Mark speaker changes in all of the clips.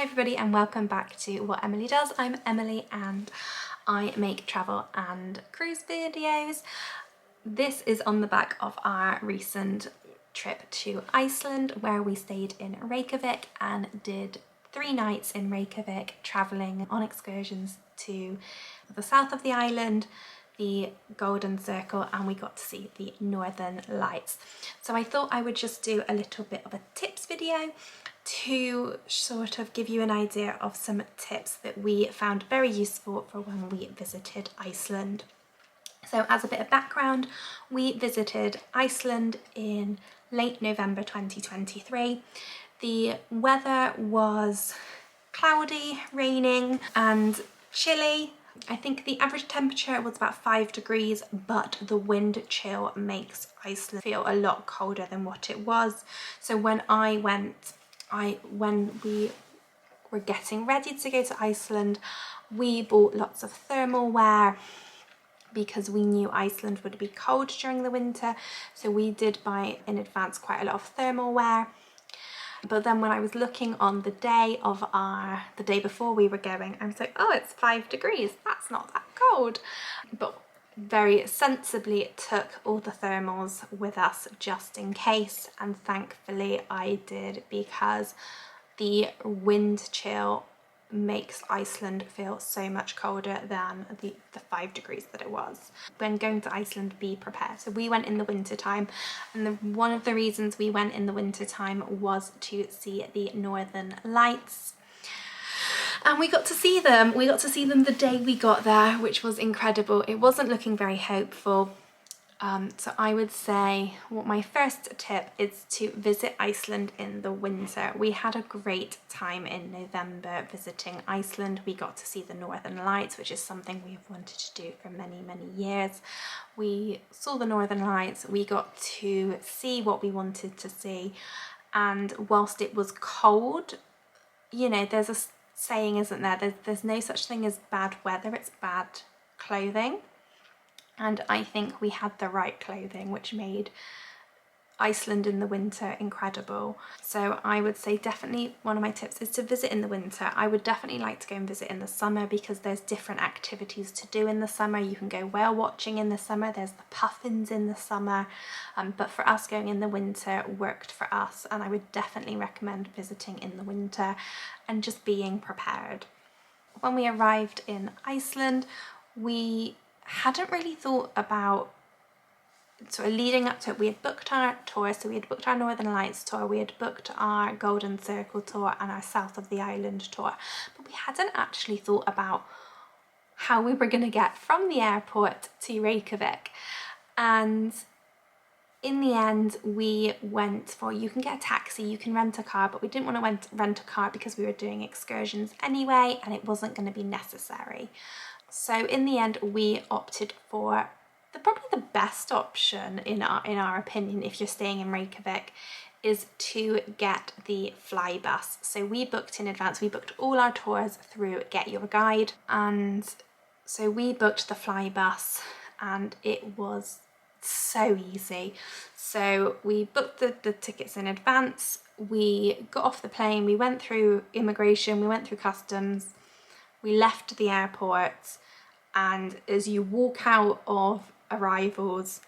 Speaker 1: everybody and welcome back to What Emily Does. I'm Emily and I make travel and cruise videos. This is on the back of our recent trip to Iceland where we stayed in Reykjavik and did 3 nights in Reykjavik, travelling on excursions to the south of the island, the Golden Circle, and we got to see the Northern Lights. So I thought I would just do a little bit of a tips video to sort of give you an idea of some tips that we found very useful for when we visited Iceland. So as a bit of background, we visited Iceland in late November 2023. The weather was cloudy, raining and chilly. I think the average temperature was about 5 degrees, but the wind chill makes Iceland feel a lot colder than what it was. So when we were getting ready to go to Iceland, we bought lots of thermal wear because we knew Iceland would be cold during the winter. So we did buy in advance quite a lot of thermal wear. But then when I was looking on the day before we were going, I was like, oh, it's 5 degrees. That's not that cold. But very sensibly took all the thermals with us just in case. And thankfully I did, because the wind chill makes Iceland feel so much colder than the 5 degrees that it was. When going to Iceland, be prepared. So we went in the winter time, and one of the reasons we went in the winter time was to see the Northern Lights. And we got to see them. We got to see them the day we got there, which was incredible. It wasn't looking very hopeful. So I would say my first tip is to visit Iceland in the winter. We had a great time in November visiting Iceland. We got to see the Northern Lights, which is something we've wanted to do for many, many years. We saw the Northern Lights. We got to see what we wanted to see. And whilst it was cold, you know, there's a saying, isn't there? There's no such thing as bad weather, it's bad clothing. And I think we had the right clothing, which made Iceland in the winter incredible. So I would say definitely one of my tips is to visit in the winter. I would definitely like to go and visit in the summer because there's different activities to do in the summer. You can go whale watching in the summer, there's the puffins in the summer, but for us, going in the winter worked for us, and I would definitely recommend visiting in the winter and just being prepared. When we arrived in Iceland, we hadn't really thought about sort of leading up to it. We had booked our tour, so we had booked our Northern Lights tour, we had booked our Golden Circle tour and our South of the Island tour, but we hadn't actually thought about how we were going to get from the airport to Reykjavik. And in the end, we went for, you can get a taxi, you can rent a car, but we didn't want to rent a car because we were doing excursions anyway and it wasn't going to be necessary. So in the end, we opted for probably the best option in our opinion, if you're staying in Reykjavik, is to get the fly bus. So we booked in advance, we booked all our tours through Get Your Guide, and so we booked the fly bus and it was so easy. So we booked the tickets in advance, we got off the plane, we went through immigration, we went through customs, we left the airport, and as you walk out of arrivals,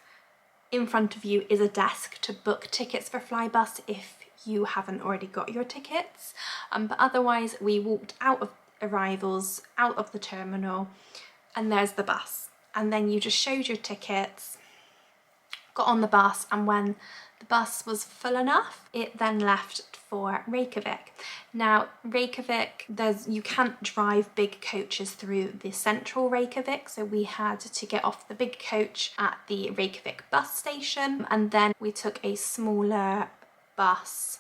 Speaker 1: in front of you is a desk to book tickets for Flybus if you haven't already got your tickets. But otherwise, we walked out of arrivals, out of the terminal, and there's the bus. And then you just showed your tickets, got on the bus, and when the bus was full enough, it then left for Reykjavik. Now Reykjavik, you can't drive big coaches through the central Reykjavik, so we had to get off the big coach at the Reykjavik bus station, and then we took a smaller bus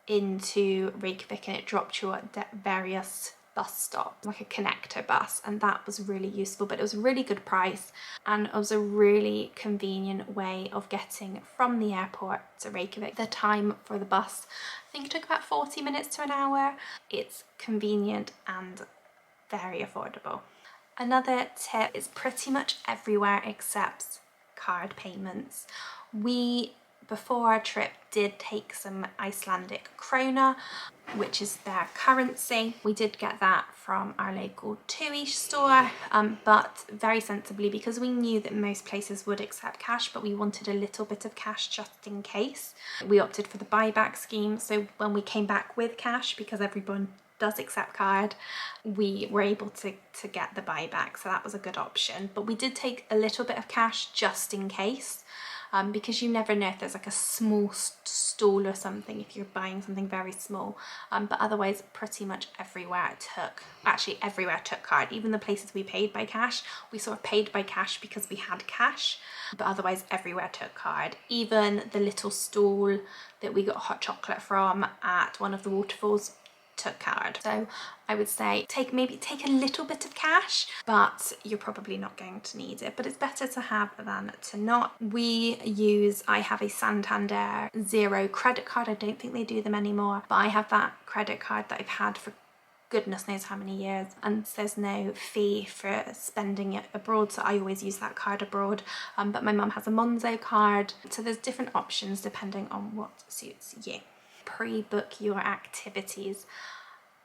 Speaker 1: into Reykjavik and it dropped you at various bus stop, like a connector bus, and that was really useful. But it was a really good price and it was a really convenient way of getting from the airport to Reykjavik. The time for the bus, I think it took about 40 minutes to an hour. It's convenient and very affordable. Another tip is pretty much everywhere accepts card payments. We before our trip did take some Icelandic krona, which is their currency. We did get that from our local TUI store, but very sensibly, because we knew that most places would accept cash, but we wanted a little bit of cash just in case. We opted for the buyback scheme, so when we came back with cash, because everyone does accept card, we were able to get the buyback, so that was a good option. But we did take a little bit of cash just in case, because you never know if there's like a small stall or something if you're buying something very small, but otherwise pretty much everywhere took card. Even the places we paid by cash, we sort of paid by cash because we had cash, but otherwise everywhere took card. Even the little stall that we got hot chocolate from at one of the waterfalls took card. So I would say maybe take a little bit of cash, but you're probably not going to need it, but it's better to have than to not. I have a Santander Zero credit card. I don't think they do them anymore, but I have that credit card that I've had for goodness knows how many years, and there's no fee for spending it abroad, so I always use that card abroad. But my mum has a Monzo card, so there's different options depending on what suits you. Pre-book your activities.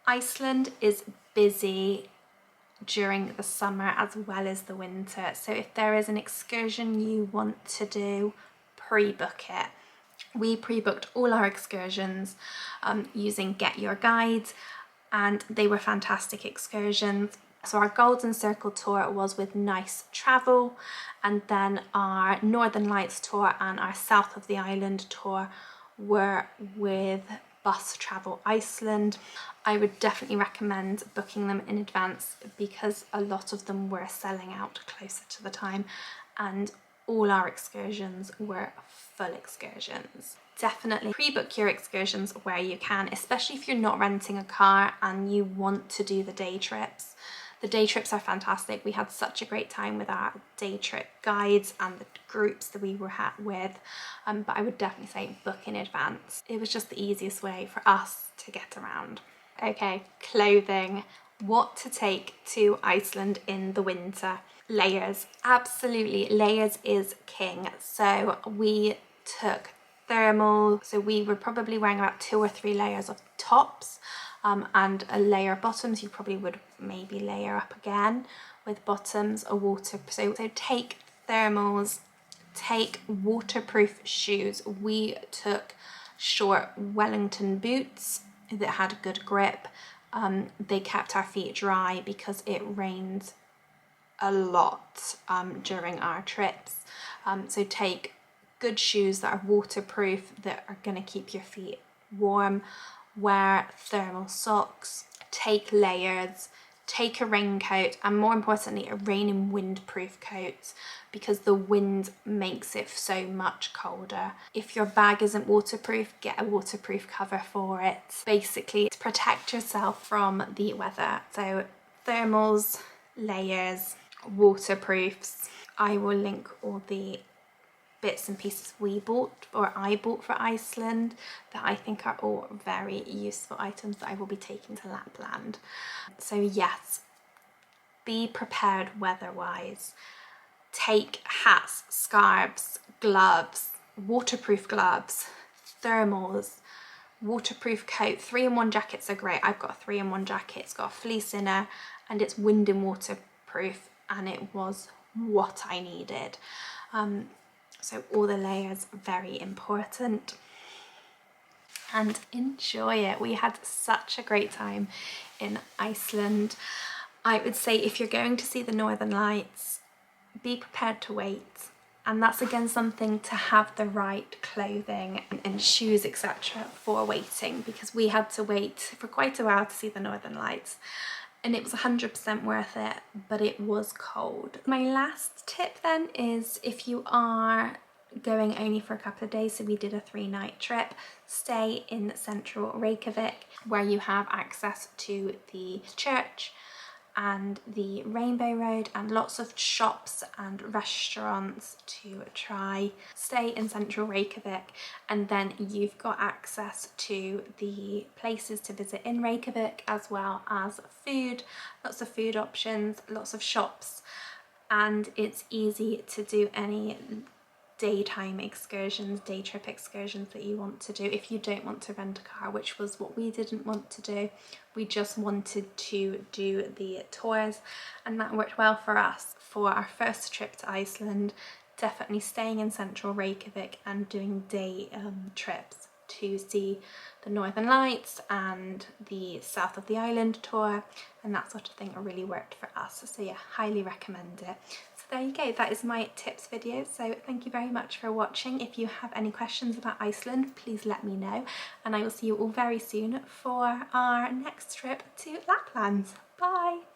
Speaker 1: Iceland is busy during the summer as well as the winter, so if there is an excursion you want to do, pre-book it. We pre-booked all our excursions using Get Your Guide, and they were fantastic excursions. So our Golden Circle tour was with Nice Travel, and then our Northern Lights tour and our South of the Island tour were with Bus Travel Iceland. I would definitely recommend booking them in advance because a lot of them were selling out closer to the time, and all our excursions were full excursions. Definitely pre-book your excursions where you can, especially if you're not renting a car and you want to do the day trips. The day trips are fantastic. We had such a great time with our day trip guides and the groups that we were with, but I would definitely say book in advance. It was just the easiest way for us to get around. Okay, clothing. What to take to Iceland in the winter. Layers. Absolutely, layers is king. So we took thermal, so we were probably wearing about 2 or 3 layers of tops, and a layer of bottoms. You probably would maybe layer up again with bottoms or water. So take thermals, take waterproof shoes. We took short Wellington boots that had good grip. They kept our feet dry because it rained a lot during our trips. So take good shoes that are waterproof, that are going to keep your feet warm. Wear thermal socks, take layers, take a raincoat, and more importantly a rain and windproof coat, because the wind makes it so much colder. If your bag isn't waterproof, get a waterproof cover for it. Basically to protect yourself from the weather. So thermals, layers, waterproofs. I will link all the bits and pieces we bought, or I bought for Iceland, that I think are all very useful items that I will be taking to Lapland. So yes, be prepared weather-wise. Take hats, scarves, gloves, waterproof gloves, thermals, waterproof coat. 3-in-1 jackets are great. I've got a 3-in-1 jacket. It's got a fleece inner and it's wind and waterproof, and it was what I needed. So all the layers are very important. And enjoy it. We had such a great time in Iceland. I would say if you're going to see the Northern Lights, be prepared to wait. And that's again something to have the right clothing and shoes, etc. for waiting, because we had to wait for quite a while to see the Northern Lights. And it was 100% worth it, but it was cold. My last tip then is, if you are going only for a couple of days, so we did a 3-night trip, stay in central Reykjavik, where you have access to the church and the Rainbow Road and lots of shops and restaurants to try. Stay in central Reykjavik, and then you've got access to the places to visit in Reykjavik, as well as food, lots of food options, lots of shops, and it's easy to do any daytime excursions, day trip excursions that you want to do, if you don't want to rent a car, which was what we didn't want to do. We just wanted to do the tours, and that worked well for us. For our first trip to Iceland, definitely staying in central Reykjavik and doing day trips to see the Northern Lights and the south of the island tour, and that sort of thing really worked for us. So yeah, highly recommend it. So there you go, that is my tips video. So thank you very much for watching. If you have any questions about Iceland, please let me know, and I will see you all very soon for our next trip to Lapland. Bye!